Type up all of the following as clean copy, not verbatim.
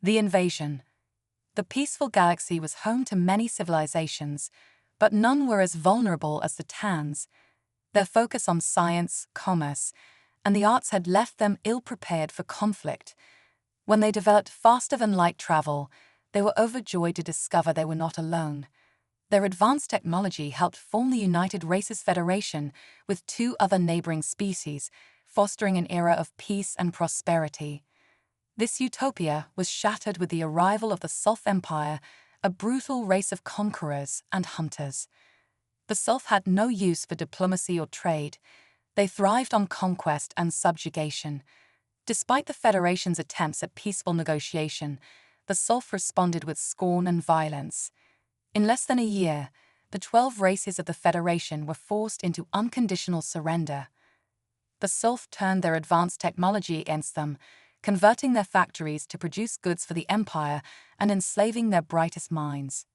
The invasion. The peaceful galaxy was home to many civilizations, but none were as vulnerable as the Tans. Their focus on science, commerce, and the arts had left them ill-prepared for conflict. When they developed faster-than-light travel, they were overjoyed to discover they were not alone. Their advanced technology helped form the United Races Federation with 2 other neighboring species, fostering an era of peace and prosperity. This utopia was shattered with the arrival of the Sulf Empire, a brutal race of conquerors and hunters. The Sulf had no use for diplomacy or trade. They thrived on conquest and subjugation. Despite the Federation's attempts at peaceful negotiation, the Sulf responded with scorn and violence. In less than a year, the 12 races of the Federation were forced into unconditional surrender. The Sulf turned their advanced technology against them, converting their factories to produce goods for the Empire and enslaving their brightest minds.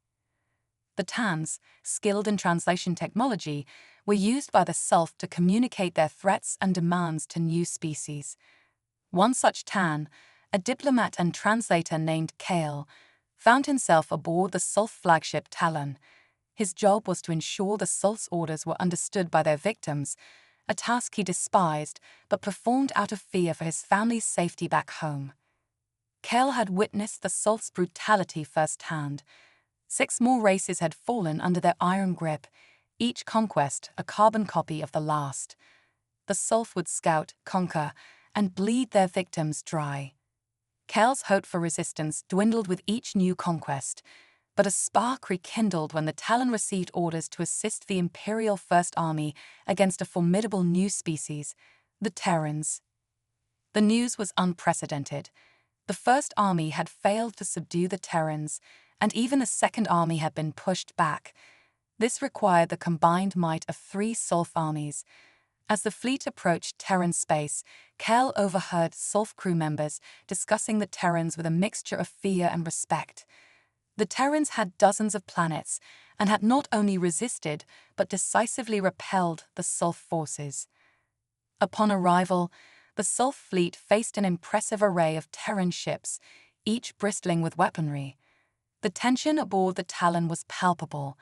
The Tans, skilled in translation technology, were used by the Sulf to communicate their threats and demands to new species. One such Tan, a diplomat and translator named Kale, found himself aboard the Sulf flagship Talon. His job was to ensure the Sulf's orders were understood by their victims, a task he despised but performed out of fear for his family's safety back home. Kale had witnessed the Sulf's brutality firsthand. 6 more races had fallen under their iron grip, each conquest a carbon copy of the last. The Sulf would scout, conquer, and bleed their victims dry. Kale's hope for resistance dwindled with each new conquest, but a spark rekindled when the Talon received orders to assist the Imperial First Army against a formidable new species, the Terrans. The news was unprecedented. The First Army had failed to subdue the Terrans, and even the Second Army had been pushed back. This required the combined might of 3 Sulf armies. As the fleet approached Terran space, Kale overheard Sulf crew members discussing the Terrans with a mixture of fear and respect. The Terrans had dozens of planets and had not only resisted but decisively repelled the Sulf forces. Upon arrival, the Sulf fleet faced an impressive array of Terran ships, each bristling with weaponry. The tension aboard the Talon was palpable.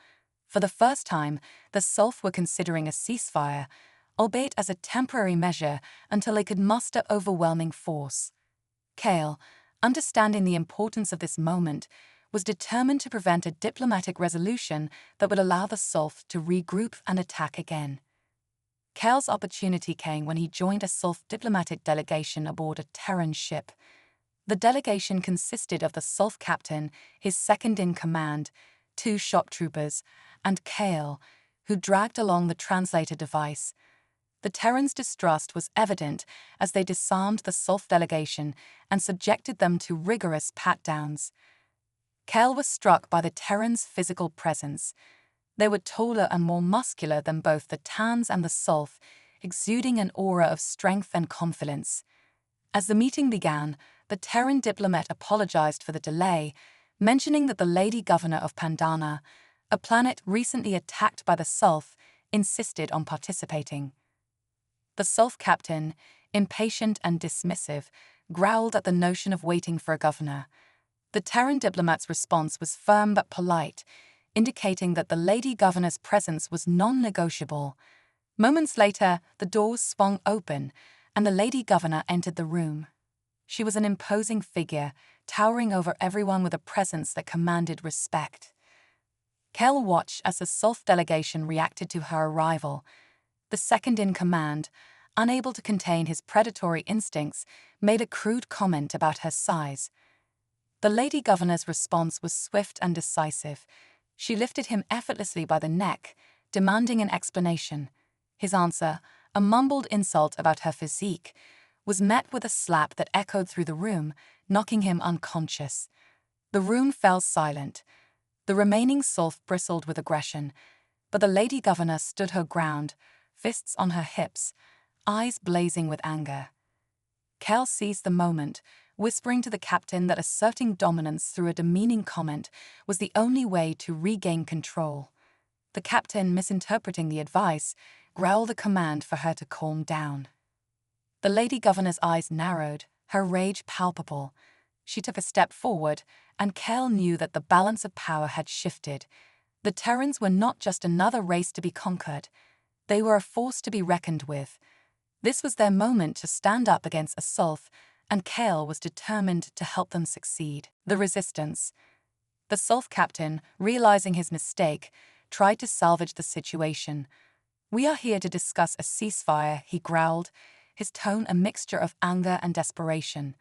For the first time, the Sulf were considering a ceasefire, albeit as a temporary measure until they could muster overwhelming force. Kale, understanding the importance of this moment, was determined to prevent a diplomatic resolution that would allow the Sulf to regroup and attack again. Kale's opportunity came when he joined a Sulf diplomatic delegation aboard a Terran ship. The delegation consisted of the Sulf captain, his second-in-command, 2 shock troopers, and Kale, who dragged along the translator device. The Terrans' distrust was evident as they disarmed the Sulf delegation and subjected them to rigorous pat-downs. Kale was struck by the Terrans' physical presence. They were taller and more muscular than both the Tans and the Sulf, exuding an aura of strength and confidence. As the meeting began, the Terran diplomat apologized for the delay, mentioning that the Lady Governor of Pandana, a planet recently attacked by the Sulf, insisted on participating. The Sulf captain, impatient and dismissive, growled at the notion of waiting for a governor. The Terran diplomat's response was firm but polite, indicating that the Lady Governor's presence was non-negotiable. Moments later, the doors swung open, and the Lady Governor entered the room. She was an imposing figure, towering over everyone with a presence that commanded respect. Kale watched as the Sulf delegation reacted to her arrival. The second-in-command, unable to contain his predatory instincts, made a crude comment about her size. The Lady Governor's response was swift and decisive. She lifted him effortlessly by the neck, demanding an explanation. His answer, a mumbled insult about her physique, was met with a slap that echoed through the room, knocking him unconscious. The room fell silent. The remaining Sulf bristled with aggression, but the Lady Governor stood her ground, fists on her hips, eyes blazing with anger. Kale seized the moment, whispering to the captain that asserting dominance through a demeaning comment was the only way to regain control. The captain, misinterpreting the advice, growled a command for her to calm down. The Lady Governor's eyes narrowed, her rage palpable. She took a step forward, and Kel knew that the balance of power had shifted. The Terrans were not just another race to be conquered. They were a force to be reckoned with. This was their moment to stand up against Asulf, and Kel was determined to help them succeed. The resistance. The Sulf captain, realizing his mistake, tried to salvage the situation. "We are here to discuss a ceasefire," he growled, his tone a mixture of anger and desperation.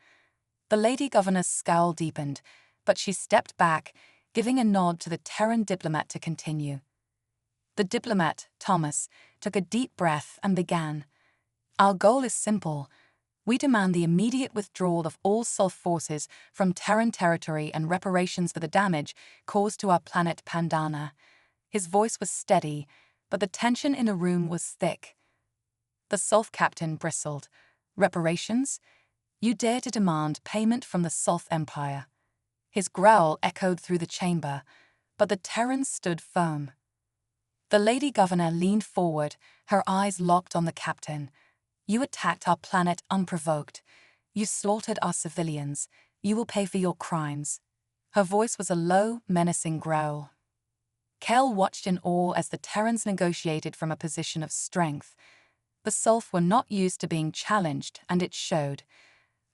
The Lady Governor's scowl deepened, but she stepped back, giving a nod to the Terran diplomat to continue. The diplomat, Thomas, took a deep breath and began. "Our goal is simple. We demand the immediate withdrawal of all Sulf forces from Terran territory and reparations for the damage caused to our planet Pandana." His voice was steady, but the tension in the room was thick. The Sulf captain bristled. "Reparations? You dare to demand payment from the Sulf Empire?" His growl echoed through the chamber, but the Terrans stood firm. The Lady Governor leaned forward, her eyes locked on the captain. "You attacked our planet unprovoked. You slaughtered our civilians. You will pay for your crimes." Her voice was a low, menacing growl. Kel watched in awe as the Terrans negotiated from a position of strength. The Sulf were not used to being challenged, and it showed.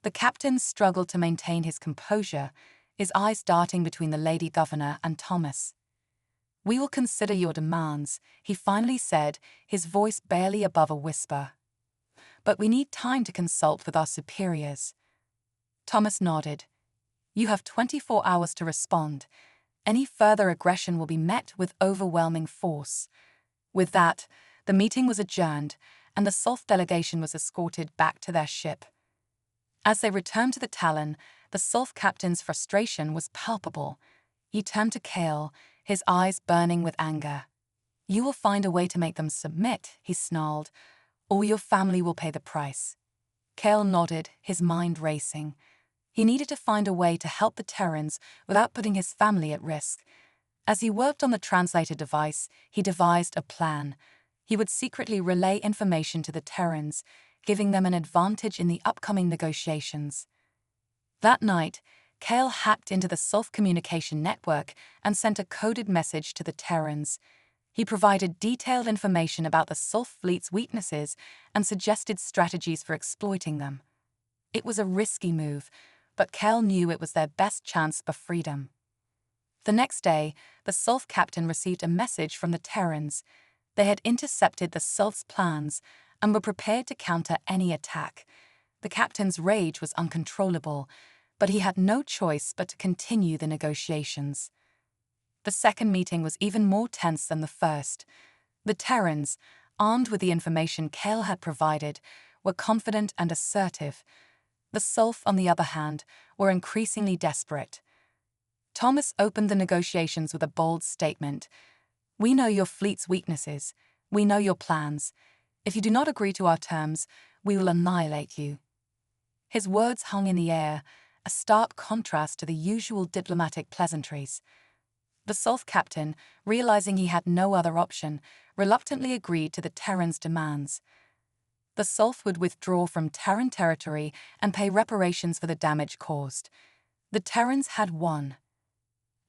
The captain struggled to maintain his composure, his eyes darting between the Lady Governor and Thomas. "We will consider your demands," he finally said, his voice barely above a whisper. "But we need time to consult with our superiors." Thomas nodded. "You have 24 hours to respond. Any further aggression will be met with overwhelming force." With that, the meeting was adjourned, and the Sulf delegation was escorted back to their ship. As they returned to the Talon, the Sulf captain's frustration was palpable. He turned to Kale, his eyes burning with anger. "You will find a way to make them submit," he snarled, "or your family will pay the price." Kale nodded, his mind racing. He needed to find a way to help the Terrans without putting his family at risk. As he worked on the translator device, he devised a plan. He would secretly relay information to the Terrans, giving them an advantage in the upcoming negotiations. That night, Kale hacked into the Sulf communication network and sent a coded message to the Terrans. He provided detailed information about the Sulf fleet's weaknesses and suggested strategies for exploiting them. It was a risky move, but Kel knew it was their best chance for freedom. The next day, the Sulf captain received a message from the Terrans. They had intercepted the Sulf's plans and were prepared to counter any attack. The captain's rage was uncontrollable, but he had no choice but to continue the negotiations. The second meeting was even more tense than the first. The Terrans, armed with the information Kel had provided, were confident and assertive. The Sulf, on the other hand, were increasingly desperate. Thomas opened the negotiations with a bold statement. "We know your fleet's weaknesses. We know your plans. If you do not agree to our terms, we will annihilate you." His words hung in the air, a stark contrast to the usual diplomatic pleasantries. The Sulf captain, realizing he had no other option, reluctantly agreed to the Terrans' demands. The Sulf would withdraw from Terran territory and pay reparations for the damage caused. The Terrans had won.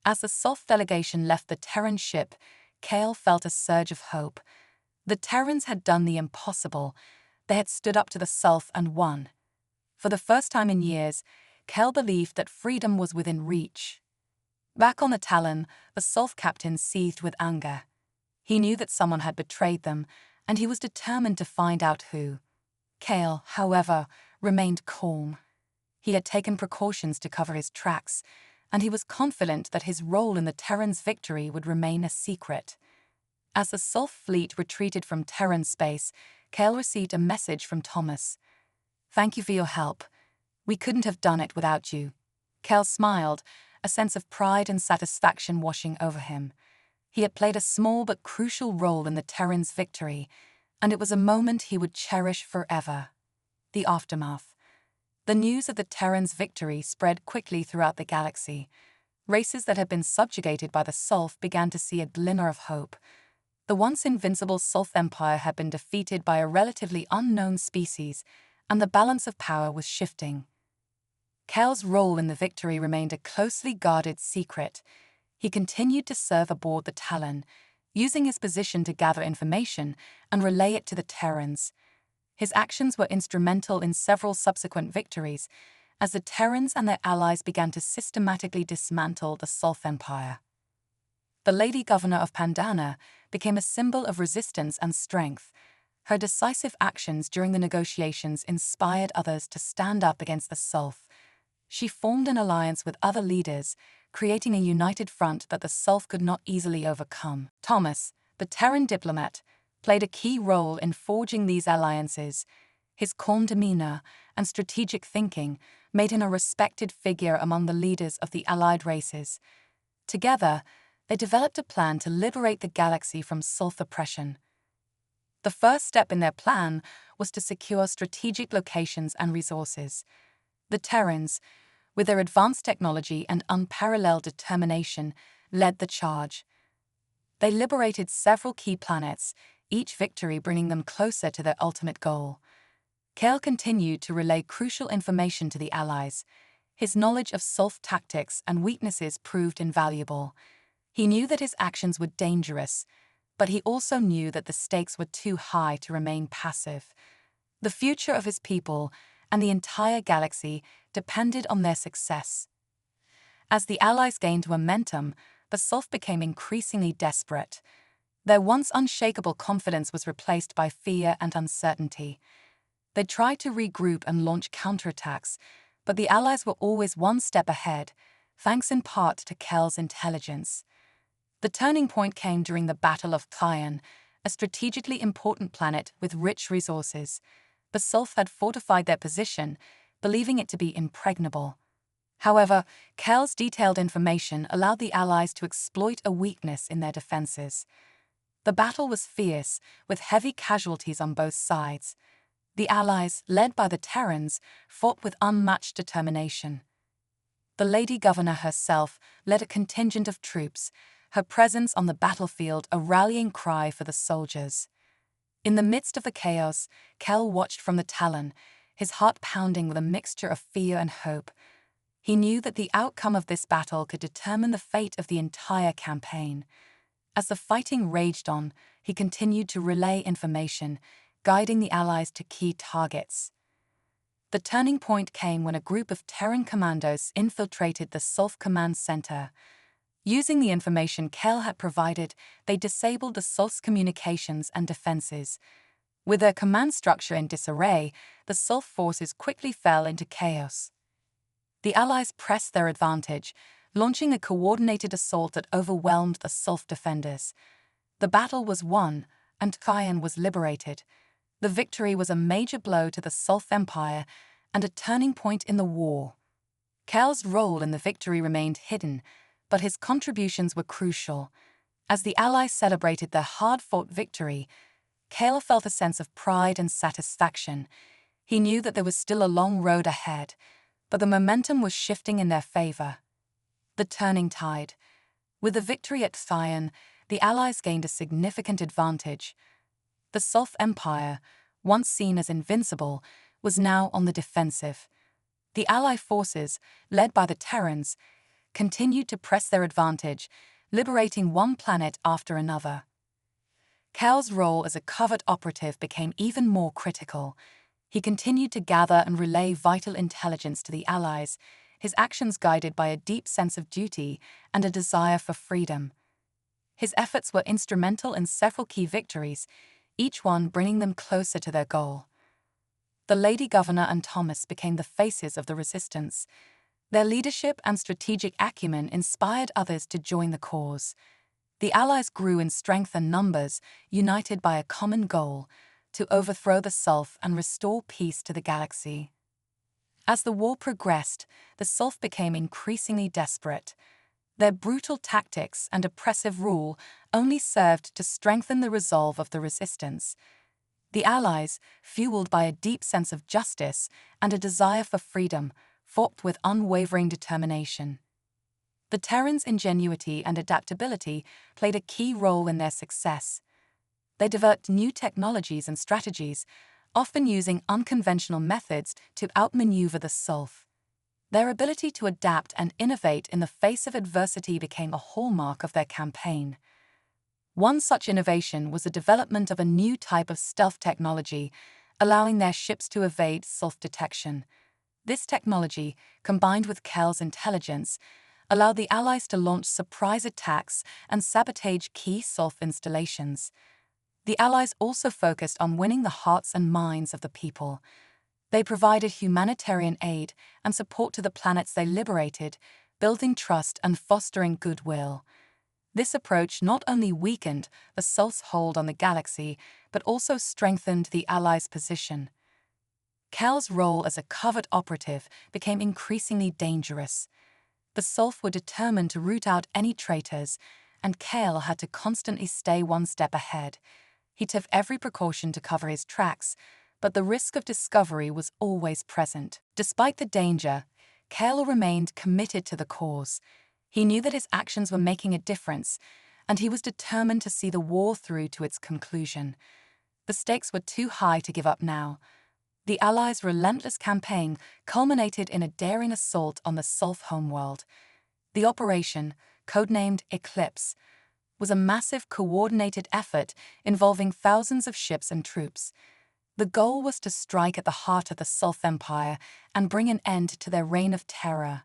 As the Sulf delegation left the Terran ship, Kale felt a surge of hope. The Terrans had done the impossible. They had stood up to the Sulf and won. For the first time in years, Kale believed that freedom was within reach. Back on the Talon, the Sulf captain seethed with anger. He knew that someone had betrayed them, and he was determined to find out who. Kale, however, remained calm. He had taken precautions to cover his tracks, and he was confident that his role in the Terrans' victory would remain a secret. As the Sulf fleet retreated from Terran space, Kale received a message from Thomas. "Thank you for your help. We couldn't have done it without you." Kale smiled, a sense of pride and satisfaction washing over him. He had played a small but crucial role in the Terrans' victory, and it was a moment he would cherish forever. The aftermath. The news of the Terrans' victory spread quickly throughout the galaxy. Races that had been subjugated by the Sulf began to see a glimmer of hope. The once invincible Sulf Empire had been defeated by a relatively unknown species, and the balance of power was shifting. Kel's role in the victory remained a closely guarded secret. He continued to serve aboard the Talon, using his position to gather information and relay it to the Terrans. His actions were instrumental in several subsequent victories, as the Terrans and their allies began to systematically dismantle the Sulf Empire. The Lady Governor of Pandana became a symbol of resistance and strength. Her decisive actions during the negotiations inspired others to stand up against the Sulf. She formed an alliance with other leaders, creating a united front that the Sulf could not easily overcome. Thomas, the Terran diplomat, played a key role in forging these alliances. His calm demeanor and strategic thinking made him a respected figure among the leaders of the allied races. Together, they developed a plan to liberate the galaxy from Sulf oppression. The first step in their plan was to secure strategic locations and resources. The Terrans, with their advanced technology and unparalleled determination, led the charge. They liberated several key planets, each victory bringing them closer to their ultimate goal. Kel continued to relay crucial information to the Allies. His knowledge of Sulf tactics and weaknesses proved invaluable. He knew that his actions were dangerous, but he also knew that the stakes were too high to remain passive. The future of his people and the entire galaxy depended on their success. As the Allies gained momentum, the Sulf became increasingly desperate. Their once unshakable confidence was replaced by fear and uncertainty. They tried to regroup and launch counterattacks, but the Allies were always one step ahead, thanks in part to Kel's intelligence. The turning point came during the Battle of Cyan, a strategically important planet with rich resources. The Sulf had fortified their position, believing it to be impregnable. However, Kel's detailed information allowed the Allies to exploit a weakness in their defenses. The battle was fierce, with heavy casualties on both sides. The Allies, led by the Terrans, fought with unmatched determination. The Lady Governor herself led a contingent of troops, her presence on the battlefield a rallying cry for the soldiers. In the midst of the chaos, Kel watched from the Talon, his heart pounding with a mixture of fear and hope. He knew that the outcome of this battle could determine the fate of the entire campaign. As the fighting raged on, he continued to relay information, guiding the Allies to key targets. The turning point came when a group of Terran commandos infiltrated the Sulf Command Center. Using the information Kel had provided, they disabled the Sulf's communications and defenses. With their command structure in disarray, the Sulf forces quickly fell into chaos. The Allies pressed their advantage, launching a coordinated assault that overwhelmed the Sulf defenders. The battle was won, and Cyan was liberated. The victory was a major blow to the Sulf Empire and a turning point in the war. Kel's role in the victory remained hidden, but his contributions were crucial. As the Allies celebrated their hard-fought victory, Kel felt a sense of pride and satisfaction. He knew that there was still a long road ahead, but the momentum was shifting in their favor. The turning tide. With the victory at Cyan, the Allies gained a significant advantage. The Sulf Empire, once seen as invincible, was now on the defensive. The Ally forces, led by the Terrans, continued to press their advantage, liberating one planet after another. Kel's role as a covert operative became even more critical. He continued to gather and relay vital intelligence to the Allies, his actions guided by a deep sense of duty and a desire for freedom. His efforts were instrumental in several key victories, each one bringing them closer to their goal. The Lady Governor and Thomas became the faces of the resistance. Their leadership and strategic acumen inspired others to join the cause. The Allies grew in strength and numbers, united by a common goal: to overthrow the Sulf and restore peace to the galaxy. As the war progressed, the Sulf became increasingly desperate. Their brutal tactics and oppressive rule only served to strengthen the resolve of the resistance. The Allies, fueled by a deep sense of justice and a desire for freedom, fought with unwavering determination. The Terrans' ingenuity and adaptability played a key role in their success. They developed new technologies and strategies, often using unconventional methods to outmaneuver the Sulf. Their ability to adapt and innovate in the face of adversity became a hallmark of their campaign. One such innovation was the development of a new type of stealth technology, allowing their ships to evade self-detection. This technology, combined with Kel's intelligence, allowed the Allies to launch surprise attacks and sabotage key Sulf installations. The Allies also focused on winning the hearts and minds of the people. They provided humanitarian aid and support to the planets they liberated, building trust and fostering goodwill. This approach not only weakened the Sulf's hold on the galaxy, but also strengthened the Allies' position. Kel's role as a covert operative became increasingly dangerous. The Sulf were determined to root out any traitors, and Kel had to constantly stay one step ahead. He took every precaution to cover his tracks, but the risk of discovery was always present. Despite the danger, Kel remained committed to the cause. He knew that his actions were making a difference, and he was determined to see the war through to its conclusion. The stakes were too high to give up now. The Allies' relentless campaign culminated in a daring assault on the Sulf homeworld. The operation, codenamed Eclipse, was a massive coordinated effort involving thousands of ships and troops. The goal was to strike at the heart of the Sulf Empire and bring an end to their reign of terror.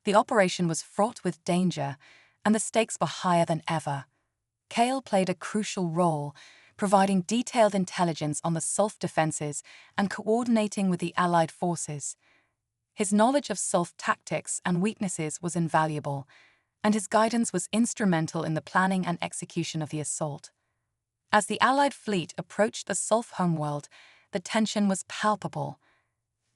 The operation was fraught with danger, and the stakes were higher than ever. Kale played a crucial role, providing detailed intelligence on the Sulf defenses and coordinating with the Allied forces. His knowledge of Sulf tactics and weaknesses was invaluable, and his guidance was instrumental in the planning and execution of the assault. As the Allied fleet approached the Sulf homeworld, the tension was palpable.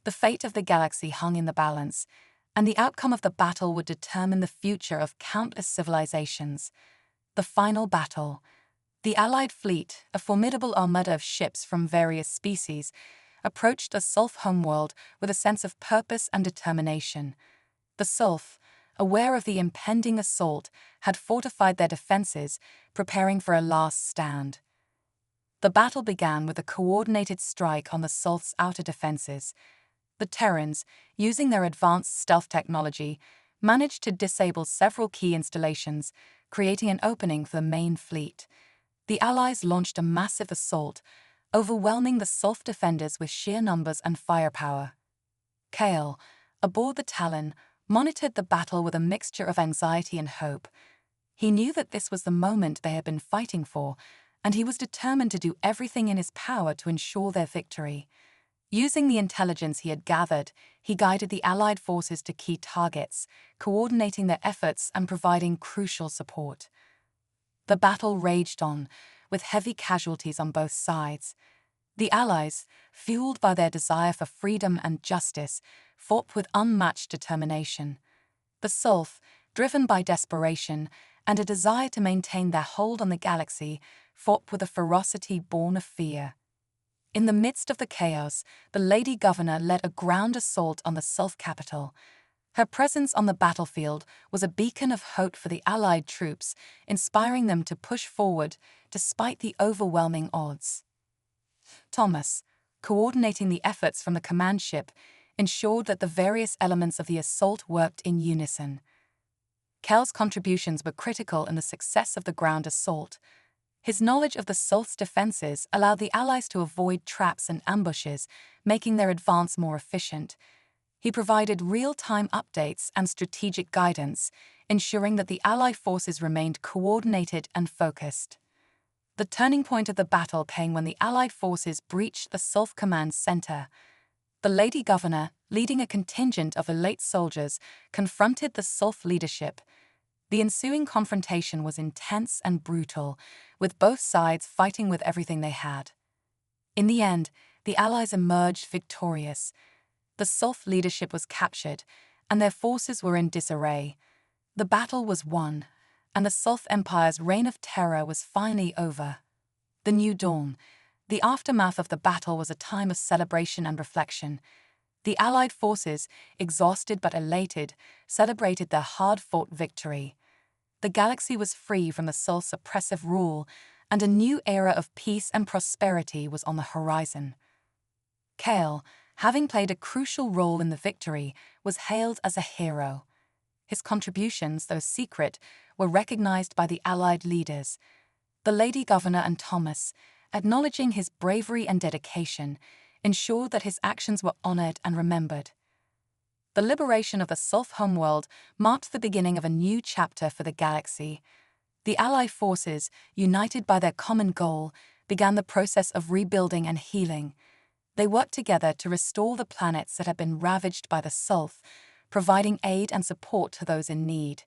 The fate of the galaxy hung in the balance, and the outcome of the battle would determine the future of countless civilizations. The final battle. The Allied fleet, a formidable armada of ships from various species, approached the Sulf homeworld with a sense of purpose and determination. The Sulf, aware of the impending assault, had fortified their defenses, preparing for a last stand. The battle began with a coordinated strike on the Sulf's outer defenses. The Terrans, using their advanced stealth technology, managed to disable several key installations, creating an opening for the main fleet. The Allies launched a massive assault, overwhelming the Sulf defenders with sheer numbers and firepower. Kale, aboard the Talon, monitored the battle with a mixture of anxiety and hope. He knew that this was the moment they had been fighting for, and he was determined to do everything in his power to ensure their victory. Using the intelligence he had gathered, he guided the Allied forces to key targets, coordinating their efforts and providing crucial support. The battle raged on, with heavy casualties on both sides. The Allies, fueled by their desire for freedom and justice, fought with unmatched determination. The Sulf, driven by desperation and a desire to maintain their hold on the galaxy, fought with a ferocity born of fear. In the midst of the chaos, the Lady Governor led a ground assault on the Sulf capital. Her presence on the battlefield was a beacon of hope for the Allied troops, inspiring them to push forward despite the overwhelming odds. Thomas, coordinating the efforts from the command ship, ensured that the various elements of the assault worked in unison. Kel's contributions were critical in the success of the ground assault. His knowledge of the Sulf's defenses allowed the Allies to avoid traps and ambushes, making their advance more efficient. He provided real-time updates and strategic guidance, ensuring that the Allied forces remained coordinated and focused. The turning point of the battle came when the Allied forces breached the Sulf command center. The Lady Governor, leading a contingent of elite soldiers, confronted the Sulf leadership. The ensuing confrontation was intense and brutal, with both sides fighting with everything they had. In the end, the Allies emerged victorious. The Sulf leadership was captured, and their forces were in disarray. The battle was won, and the Sulf Empire's reign of terror was finally over. The new dawn. The aftermath of the battle was a time of celebration and reflection. The Allied forces, exhausted but elated, celebrated their hard-fought victory. The galaxy was free from the Sulf's oppressive rule, and a new era of peace and prosperity was on the horizon. Kale, having played a crucial role in the victory, was hailed as a hero. His contributions, though secret, were recognized by the Allied leaders, the Lady Governor and Thomas, acknowledging his bravery and dedication, ensured that his actions were honored and remembered. The liberation of the Sulph homeworld marked the beginning of a new chapter for the galaxy. The Allied forces, united by their common goal, began the process of rebuilding and healing. They worked together to restore the planets that had been ravaged by the Sulph, providing aid and support to those in need.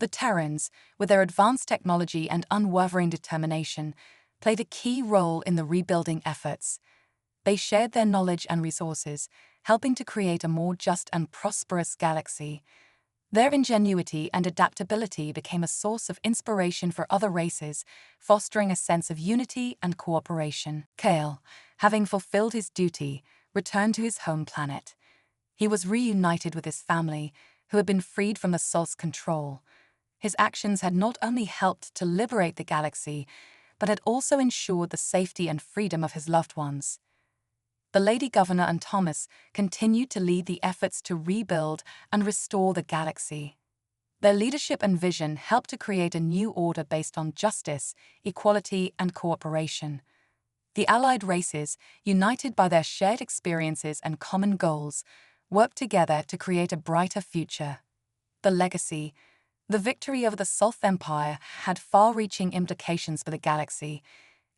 The Terrans, with their advanced technology and unwavering determination, played a key role in the rebuilding efforts. They shared their knowledge and resources, helping to create a more just and prosperous galaxy. Their ingenuity and adaptability became a source of inspiration for other races, fostering a sense of unity and cooperation. Kale, having fulfilled his duty, returned to his home planet. He was reunited with his family, who had been freed from the Sulph's control. His actions had not only helped to liberate the galaxy, but had also ensured the safety and freedom of his loved ones. The Lady Governor and Thomas continued to lead the efforts to rebuild and restore the galaxy. Their leadership and vision helped to create a new order based on justice, equality, and cooperation. The Allied races, united by their shared experiences and common goals, worked together to create a brighter future. The legacy. The victory over the Sulph Empire had far-reaching implications for the galaxy.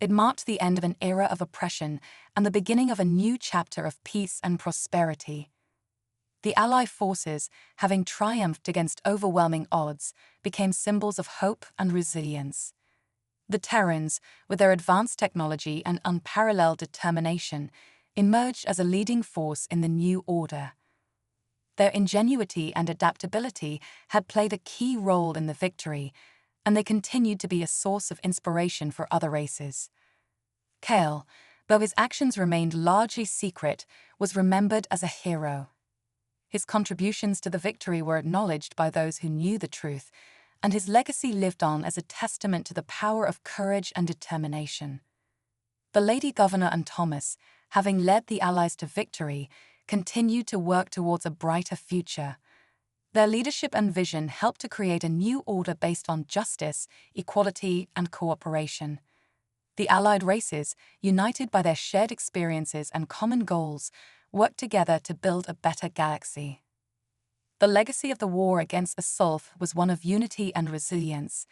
It marked the end of an era of oppression and the beginning of a new chapter of peace and prosperity. The Allied forces, having triumphed against overwhelming odds, became symbols of hope and resilience. The Terrans, with their advanced technology and unparalleled determination, emerged as a leading force in the new order. Their ingenuity and adaptability had played a key role in the victory, and they continued to be a source of inspiration for other races. Kale, though his actions remained largely secret, was remembered as a hero. His contributions to the victory were acknowledged by those who knew the truth, and his legacy lived on as a testament to the power of courage and determination. The Lady Governor and Thomas, having led the Allies to victory, continued to work towards a brighter future. Their leadership and vision helped to create a new order based on justice, equality, and cooperation. The Allied races, united by their shared experiences and common goals, worked together to build a better galaxy. The legacy of the war against the Sulph was one of unity and resilience.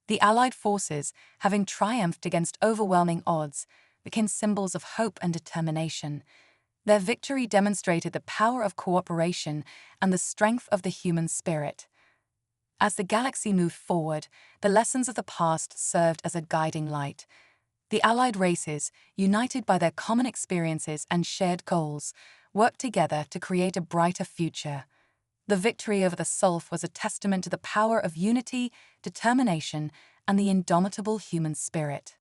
The Allied forces, having triumphed against overwhelming odds, became symbols of hope and determination. Their victory demonstrated the power of cooperation and the strength of the human spirit. As the galaxy moved forward, the lessons of the past served as a guiding light. The Allied races, united by their common experiences and shared goals, worked together to create a brighter future. The victory over the Sulph was a testament to the power of unity, determination, and the indomitable human spirit.